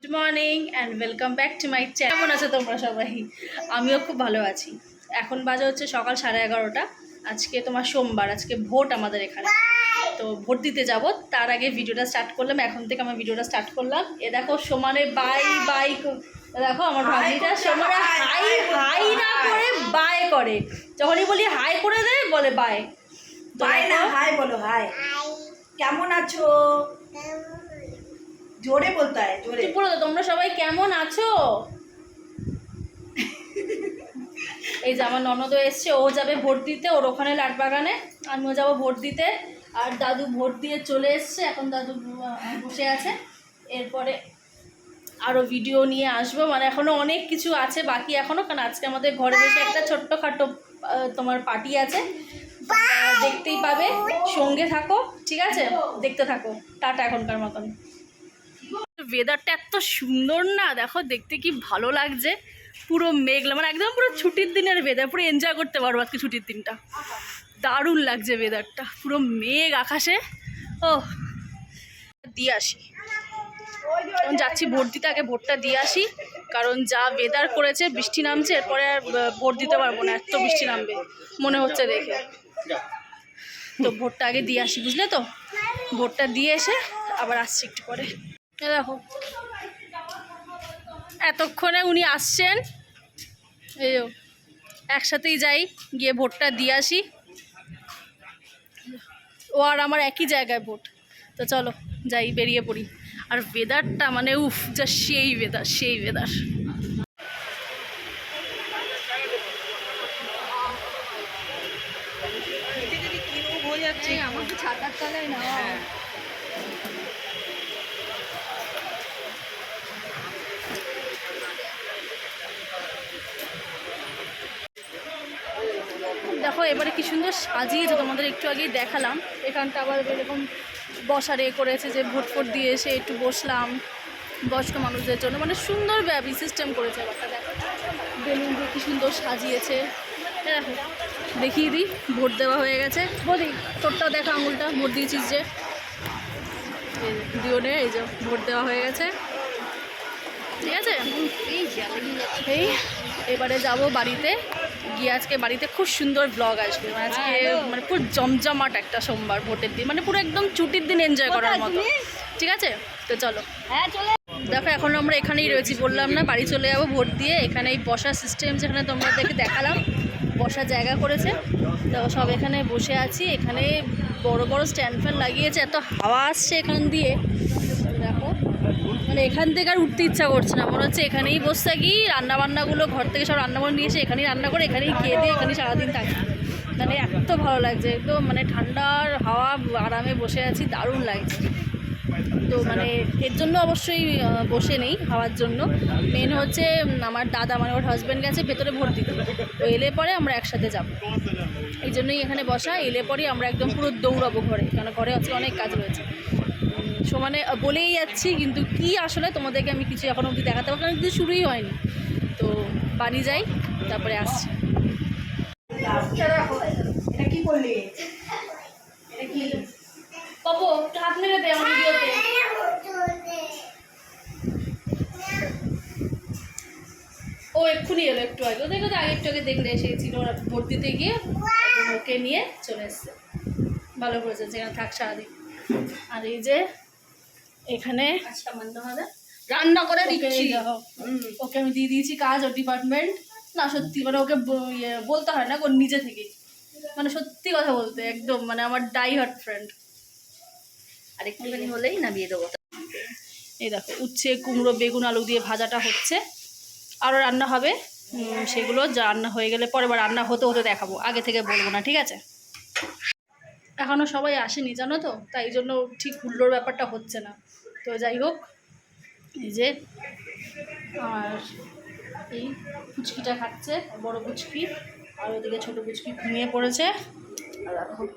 Good morning and welcome back to my channel. কেমন আছো তোমরা সবাই? আমিও খুব ভালো আছি। এখন বাজে হচ্ছে সকাল 11:30। আজকে তোমার সোমবার, আজকে ভোট আমাদের এখানে, তো ভোট দিতে যাব। তার আগে ভিডিওটা স্টার্ট করলাম, এখন থেকে আমার ভিডিওটা স্টার্ট করলাম। এ দেখো সমানে বাই বাই, দেখো আমার ভাবিটা সমানে হাই হাই না করে বাই করে। যখনই বলি হাই করে দেয় বলে বাই। বাই না হাই বলো, হাই। কেমন আছো? জোরে বলতে হয়, জোরে। চুপ করো তো, তোমরা সবাই কেমন আছো? এই যে আমার ননদও এসছে, ও যাবে ভোট দিতে, ওর ওখানে লাটবাগানে। আমিও যাবো ভোট দিতে। আর দাদু ভোট দিয়ে চলে এসছে, এখন দাদু বসে আছে। এরপরে আরও ভিডিও নিয়ে আসবো, মানে এখনও অনেক কিছু আছে বাকি এখনও, কারণ আজকে আমাদের ঘরে বসে একটা ছোট্টখাটো তোমার পার্টি আছে, দেখতেই পাবে। সঙ্গে থাকো, ঠিক আছে? দেখতে থাকো। টাটা এখনকার মতন। ওয়েদারটা এত সুন্দর না, দেখো দেখতে কি ভালো লাগছে। পুরো মেঘলা, মানে একদম পুরো ছুটির দিনের ওয়েদার, পুরো এনজয় করতে পারবো আজকে ছুটির দিনটা। দারুণ লাগছে ওয়েদারটা, পুরো মেঘ আকাশে। ও দিয়ে আসি, এখন যাচ্ছি ভোট দিতে। আগে ভোটটা দিয়ে আসি, কারণ যা ওয়েদার করেছে, বৃষ্টি নামছে, এরপরে আর ভোট দিতে পারবো না, এত বৃষ্টি নামবে মনে হচ্ছে দেখে। তো ভোটটা আগে দিয়ে আসি, বুঝলে তো? ভোটটা দিয়ে এসে আবার আসছি একটু পরে। দেখো এতক্ষণে উনি আসছেন, এই একসাথেই যাই, গিয়ে ভোটটা দিয়ে আসি। ও আর আমার একই জায়গায় ভোট, তো চলো যাই, বেরিয়ে পড়ি। আর ওয়েদারটা মানে উফ, যা সেই ওয়েদার, সেই ওয়েদার। আমাকে ছাতার তলায় না। দেখো এবারে কি সুন্দর সাজিয়েছে, তোমাদের একটু আগেই দেখালাম। এখানটা আবার এরকম বসার করেছে, যে ভোট ফোট দিয়ে এসে একটু বসলাম বয়স্ক মানুষদের জন্য, মানে সুন্দর ব্যাপী সিস্টেম করেছে। ব্যাপারটা দেখো, বেলুন দিয়ে কি সুন্দর সাজিয়েছে। দেখো দেখিয়ে দিই, ভোট দেওয়া হয়ে গেছে। বলি তোরটাও দেখা, আঙুলটা ভোট দিয়েছিস যে, দিও নে। এই যে ভোট দেওয়া হয়ে গেছে, ঠিক আছে? এই এবারে যাব বাড়িতে গিয়ে, আজকে বাড়িতে খুব সুন্দর ব্লগ আসবে। আজকে মানে পুরো জমজমাট একটা সোমবার, ভোটের দিন, মানে পুরো একদম ছুটির দিন এনজয় করার মতো, ঠিক আছে? তো চলো। হ্যাঁ চলে। দেখো এখন আমরা এখানেই রয়েছি, বললাম না বাড়ি চলে যাবো ভোট দিয়ে। এখানে এই বসার সিস্টেম, যেখানে তোমাদেরকে দেখালাম বসার জায়গা করেছে, তো সব এখানে বসে আছি। এখানে বড় বড় স্ট্যান্ড ফ্যান লাগিয়েছে, এত হাওয়া আসছে এখান দিয়ে, দেখো মানে এখান থেকে আর উঠতে ইচ্ছা করছে না, মনে হচ্ছে এখানেই বসে থাকি। রান্নাবান্নাগুলো ঘর থেকে সব রান্নাবান্না নিয়ে এসে এখানেই রান্না করে, এখানেই খেয়ে দিয়ে এখানেই সারাদিন থাকি। মানে এত ভালো লাগছে, একদম মানে ঠান্ডার হাওয়া, আরামে বসে আছি, দারুণ লাগছে। তো মানে এর জন্য অবশ্যই বসে নেই হাওয়ার জন্য, মেন হচ্ছে আমার দাদা, মানে ওর হাজব্যান্ড গেছে ভেতরে ভোট দিতে, তো এলে পরে আমরা একসাথে যাব, এই জন্যই এখানে বসা। এলে পরেই আমরা একদম পুরো দৌড়াবো ঘরে, কারণ ঘরে আজকে অনেক কাজ রয়েছে। সমানে বলেই যাচ্ছি, কিন্তু কি আসলে তোমাদেরকে আমি কিছু এখনো অবধি দেখাতে পারবো, কারণ কিছু শুরুই হয়নি। তো বাড়ি যাই, তারপরে আসছি। এটা কি করলি? এটা কি? পাবো একটু হাত মেরে দে আমার ভিডিওতে। ও এক্ষুনি এলো একটু আগে, ওদেরকে তো আগে একটু আগে দেখলে এসেছিল, ওরা ভোট দিতে গিয়ে ওকে নিয়ে চলে এসছে। ভালো করেছে, যেখানে থাক সারাদিন। আর এই যে এখানে রান্না করে দিচ্ছি। ওকে আমি দিয়ে দিয়েছি কাজ, ওর ডিপার্টমেন্ট। না সত্যি মানে ওকে বলতে হয় না, ওর নিজে থেকেই, মানে সত্যি কথা বলতে একদম মানে আমার ডাই হার্ট ফ্রেন্ড। আরেকটুখানি হলেই নামিয়ে দেবো। এই দেখো উচ্ছে, কুমড়ো, বেগুন, আলু দিয়ে ভাজাটা হচ্ছে, আরও রান্না হবে। সেগুলো যা রান্না হয়ে গেলে পরে বা রান্না হতে হতে দেখাবো, আগে থেকে বলবো না, ঠিক আছে? এখনও সবাই আসেনি জানো তো, তাই জন্য ঠিক হুল্লোর ব্যাপারটা হচ্ছে না। তো যাই হোক, এই যে আর এই পুচকিটা খাচ্ছে, বড় পুচকি, আর ওদিকে ছোটো পুচকি ঘুমিয়ে পড়েছে। আর এখন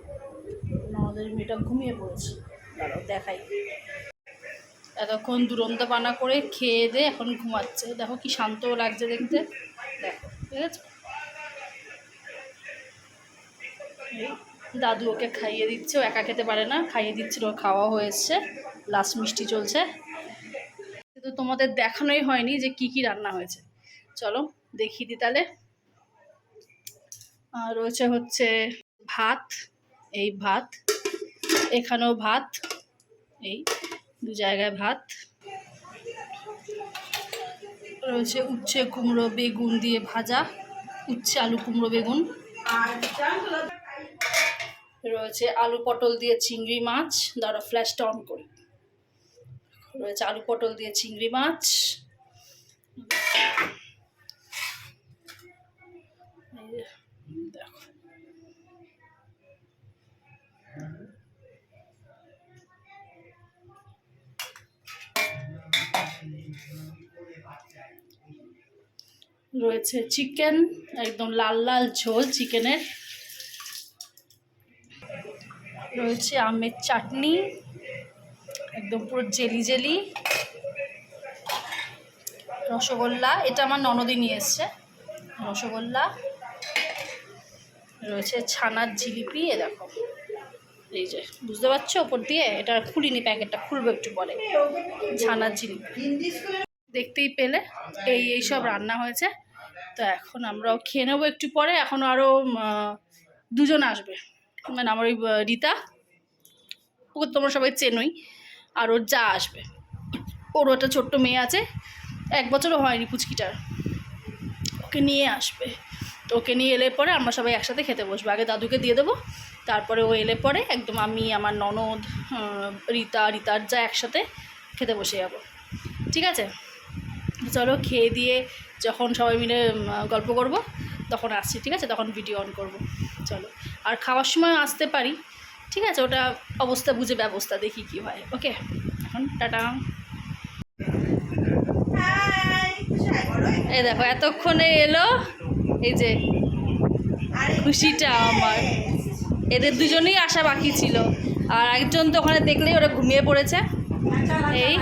আমাদের মেয়েটা ঘুমিয়ে পড়েছে, দাঁড়াও দেখাই। এতক্ষণ দুরন্ত পানা করে খেয়ে দিয়ে এখন ঘুমাচ্ছে, দেখো কি শান্ত লাগছে দেখতে, দেখো ঠিক আছে? দাদু ওকে খাইয়ে দিচ্ছে, ও একা খেতে পারে না, খাইয়ে দিচ্ছিল, ওর খাওয়া হয়েছে, লাস্ট মিষ্টি চলছে। কিন্তু তোমাদের দেখানোই হয়নি যে কি কি রান্না হয়েছে। চলো দেখিয়ে দিই তাহলে। আর রয়েছে হচ্ছে ভাত, এই ভাত, এখানেও ভাত, এই দু জায়গায় ভাত রয়েছে। উচ্ছে কুমড়ো বেগুন দিয়ে ভাজা, উচ্ছে আলু কুমড়ো বেগুন রয়েছে। আলু পটল দিয়ে চিংড়ি মাছ, দাঁড়া ফ্ল্যাশটা অন করি। রয়েছে আলু পটল দিয়ে চিংড়ি মাছ, দেখো রয়েছে চিকেন, একদম লাল লাল ঝোল চিকেনের। রয়েছে আমের চাটনি, একদম পুরো জেলি জেলি। রসগোল্লা, এটা আমার ননদি নিয়ে এসছে, রসগোল্লা। রয়েছে ছানার জিলিপি, এ দেখো, এই যে বুঝতে পারছো ওপর দিয়ে, এটা খুলিনি, প্যাকেটটা খুলবো একটু পরে। ছানার জিলিপি দেখতেই পেলে, এই সব রান্না হয়েছে। তো এখন আমরাও খেয়ে নেবো একটু পরে। এখন আরও দুজন আসবে, মানে আমার ওই রীতা, ওকে তোমরা সবাই চেনোই, আর ওর যা আসবে। ওরও একটা ছোট্ট মেয়ে আছে, 1 বছরও হয়নি পুচকিটার, ওকে নিয়ে আসবে। তো ওকে নিয়ে এলে পরে আমরা সবাই একসাথে খেতে বসবো। আগে দাদুকে দিয়ে দেবো, তারপরে ও এলে পরে একদম আমি, আমার ননদ, রীতার যা একসাথে খেতে বসে যাবো। ঠিক আছে, চলো খেয়ে দিয়ে যখন সবাই মিলে গল্প করব তখন আসছি, ঠিক আছে? তখন ভিডিও অন করব। চলো, আর খাওয়ার সময় আসতে পারি, ঠিক আছে? ওটা অবস্থা বুঝে ব্যবস্থা দেখি কি হয়। ওকে, এখন টাটা। এই দেখো এতক্ষণে এলো, এই যে খুশিটা আমার। এদের দুজনেই আসা বাকি ছিল, আর একজন তো ওখানে দেখলেই ওরা ঘুমিয়ে পড়েছে। এই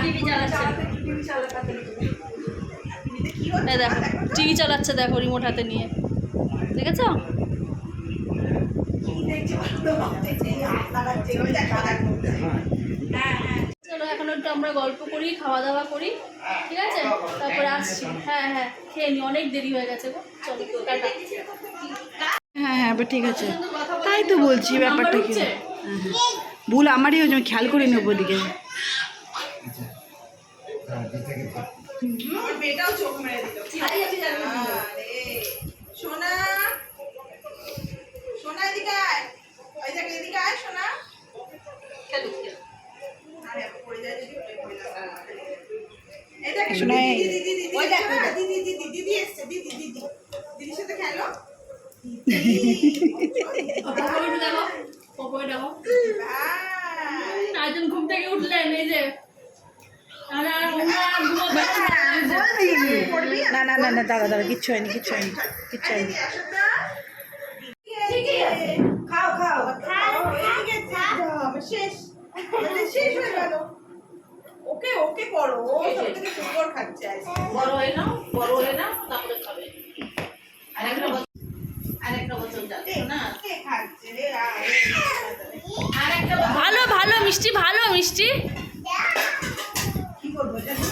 দেখো টিভি চালাচ্ছে, দেখো রিমোট হাতে নিয়ে, দেখেছো? চলো এখন একটু আমরা গল্প করি, খাওয়া দাওয়া করি, ঠিক আছে? তারপরে আসছি। হ্যাঁ হ্যাঁ, খেয়ে নি, অনেক দেরি হয়ে গেছে গো। চলো টাটা। হ্যাঁ হ্যাঁ, এবার ঠিক আছে, তাই তো বলছি ব্যাপারটা কি। ভুল আমারই হয়েছে, আমি খেয়াল করি নেবো দিকে। চোখ মেরে দিল। সোনা সোনা এদিকে আয়, ওই দেখ এদিকে আয় সোনা। দিদির সাথে খেলো। ঘুম থেকে উঠলেন, এই যে না না না না, দাঁড়া দাঁড়া, কিচ্ছু হয়নি, কিচ্ছু হয়নি, কিচ্ছু হয়নি। খাও খাও শেষ, শেষ হয়ে গেল। ওকে ওকে করো, ও সব থেকে সুন্দর খাচ্ছে। বড় হয়ে নাও, বড় হয়ে নাও, তারপরে খাবে। আরেকটা বছর যাচ্ছে না, খাচ্ছে রে। ভালো ভালো মিষ্টি, ভালো মিষ্টি। কি করবো জানো?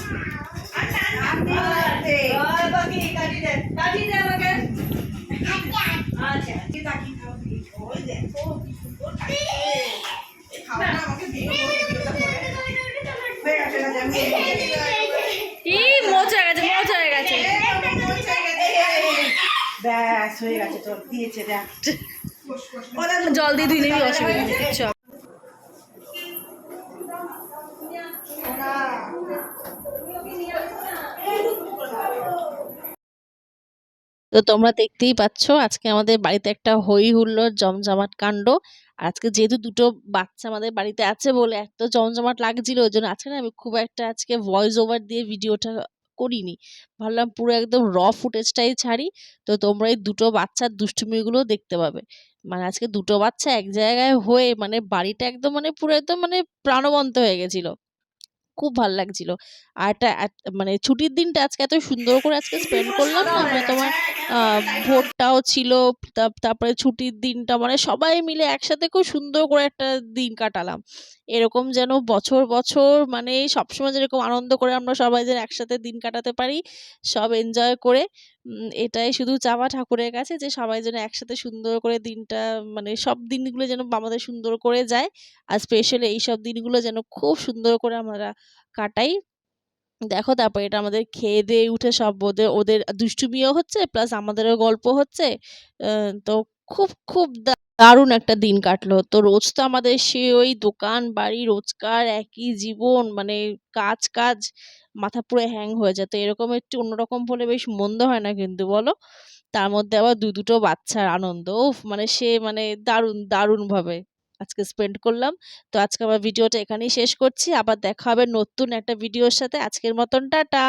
মোচ হয়ে গেছে, মোচ হয়ে গেছে। ব্যাস হয়ে গেছে, তোর দিয়েছে দেখ। জল দিয়ে ধুয়ে নিবি, অসুবিধা নেই। চল। তো তোমরা দেখতেই পাচ্ছ আজকে আমাদের বাড়িতে একটা হই হুল্লোড় জমজমাট কাণ্ড। আজকে যেহেতু দুটো বাচ্চা আমাদের বাড়িতে আছে বলে এত জমজমাট লাগছিল, ওই জন্য আজকে না আমি খুব একটা আজকে ভয়েস ওভার দিয়ে ভিডিওটা করিনি। ভাবলাম পুরো একদম র ফুটেজটাই ছাড়ি, তো তোমরা এই দুটো বাচ্চার দুষ্টুমিগুলো দেখতে পাবে। মানে আজকে দুটো বাচ্চা এক জায়গায় হয়ে মানে বাড়িটা একদম মানে পুরো একদম মানে প্রাণবন্ত হয়ে গেছিল, খুব ভালো লাগছিল। আর একটা মানে ছুটির দিনটা আজকে এত সুন্দর করে আজকে স্পেন্ড করলাম না, মানে তোমার ভোরটাও ছিল, তারপরে ছুটির দিনটা মানে সবাই মিলে একসাথে খুব সুন্দর করে একটা দিন কাটালাম। এরকম যেন বছর বছর মানে সবসময় যেরকম আনন্দ করে আমরা সবাই যেন একসাথে দিন কাটাতে পারি, সব এনজয় করে। এটাই শুধু চাওয়া ঠাকুরের কাছে যে সবাই যেন একসাথে সুন্দর করে দিনটা মানে সব দিনগুলো যেন আমাদের সুন্দর করে যায়। আর স্পেশালি এইসব দিনগুলো যেন খুব সুন্দর করে আমরা কাটাই। দেখো তারপর এটা আমাদের খেয়ে-দেয়ে উঠে সব ওদের ওদের দুষ্টুমিও হচ্ছে প্লাস আমাদেরও গল্প হচ্ছে। তো খুব দারুণ একটা দিন কাটলো। তো রোজ তো আমাদের সেই ওই দোকান বাড়ি রোজকার একই জীবন মানে কাজ, মাথা পুরো হ্যাং হয়ে যায়। তো এরকম একটু অন্যরকম হলে বেশ মন্দ হয় না কিন্তু বলো? তার মধ্যে আবার দুটো বাচ্চার আনন্দ। উফ! মানে সে মানে দারুণভাবে আজকে স্পেন্ড করলাম। তো আজকে আমার ভিডিওটা এখানেই শেষ করছি। আবার দেখা হবে নতুন একটা ভিডিওর সাথে। আজকের মতন টাটা।